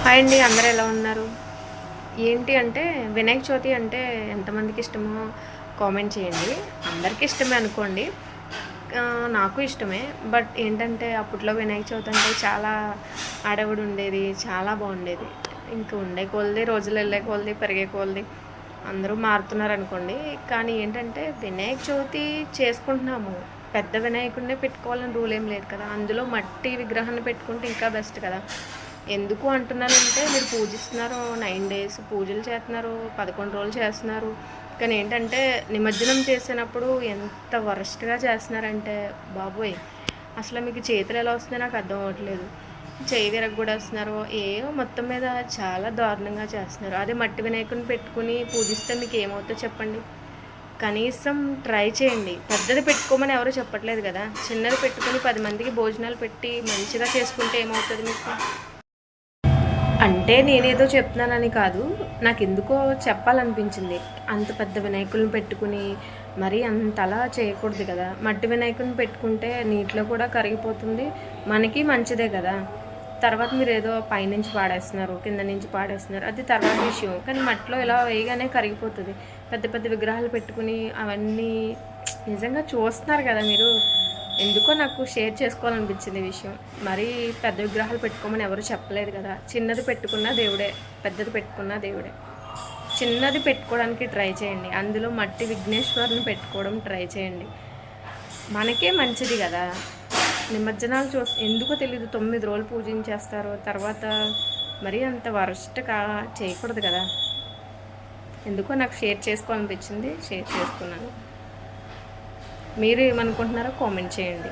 Hi అండి, అందరూ ఎలా ఉన్నారు? ఏంటి అంటే వినాయక చవితి అంటే ఎంతమందికి ఇష్టమో కామెంట్ చేయండి. అందరికీ ఇష్టమే అనుకోండి. నాకు ఇష్టమే. బట్ ఏంటంటే అప్పట్లో వినాయక చవితి అంటే చాలా హడావుడి ఉండేది. చాలా బాగుండేది. ఇంక ఉండే కొలది రోజులు వెళ్ళే కొలది పెరిగే కొలది అందరూ మారుతున్నారనుకోండి. కానీ ఏంటంటే వినాయక చవితి చేసుకుంటున్నాము. పెద్ద వినాయకుడినే పెట్టుకోవాలని రూల్ ఏం లేదు కదా! అందులో మట్టి విగ్రహాన్ని పెట్టుకుంటే ఇంకా బెస్ట్ కదా! ఎందుకు అంటున్నానంటే మీరు పూజిస్తున్నారు, 9 డేస్ పూజలు చేస్తున్నారు, 11 రోజులు చేస్తున్నారు. కానీ ఏంటంటే నిమజ్జనం చేసినప్పుడు ఎంత వరస్ట్‌గా చేస్తున్నారంటే బాబోయ్! అసలు మీకు చేతులు ఎలా వస్తున్నాయో నాకు అర్థం అవ్వట్లేదు. చెయ్యి విరగ్గొట్టేస్తున్నారు. ఏవో మొత్తం మీద చాలా దారుణంగా చేస్తున్నారు. అదే మట్టి వినాయకుడిని పెట్టుకొని పూజిస్తే మీకు ఏమవుతుందో చెప్పండి? కనీసం ట్రై చేయండి. పెద్దది పెట్టుకోమని ఎవరు చెప్పట్లేదు కదా! చిన్నది పెట్టుకొని 10 మందికి భోజనాలు పెట్టి మంచిగా చేసుకుంటే ఏమవుతుంది మీకు? అంటే నేనేదో చెప్తున్నానని కాదు. నాకెందుకో చెప్పాలనిపించింది. అంత పెద్ద వినాయకుడిని పెట్టుకుని మరీ అంతలా చేయకూడదు కదా! మట్టి వినాయకుడిని పెట్టుకుంటే నీటిలో కూడా కరిగిపోతుంది. మనకి మంచిదే కదా! తర్వాత మీరేదో పైనుంచి పాడేస్తున్నారు, కింద నుంచి పాడేస్తున్నారు. అది తర్వాత విషయం. కానీ మట్టిలో ఇలా వేయగానే కరిగిపోతుంది. పెద్ద పెద్ద విగ్రహాలు పెట్టుకుని అవన్నీ నిజంగా చూస్తున్నారు కదా మీరు. ఎందుకో నాకు షేర్ చేసుకోవాలనిపించింది ఈ విషయం. మరీ పెద్ద విగ్రహాలు పెట్టుకోమని ఎవరు చెప్పలేదు కదా! చిన్నది పెట్టుకున్న దేవుడే, పెద్దది పెట్టుకున్న దేవుడే. చిన్నది పెట్టుకోవడానికి ట్రై చేయండి. అందులో మట్టి విఘ్నేశ్వరుని పెట్టుకోవడం ట్రై చేయండి. మనకే మంచిది కదా! నిమజ్జనాలు ఎందుకో తెలీదు 9 రోజులు పూజించేస్తారు. తర్వాత మరీ అంత వరస్ట్‌గా చేయకూడదు కదా! ఎందుకో నాకు షేర్ చేసుకోవాలనిపించింది. షేర్ చేసుకున్నాను. మీరు ఏమనుకుంటున్నారో కామెంట్ చేయండి.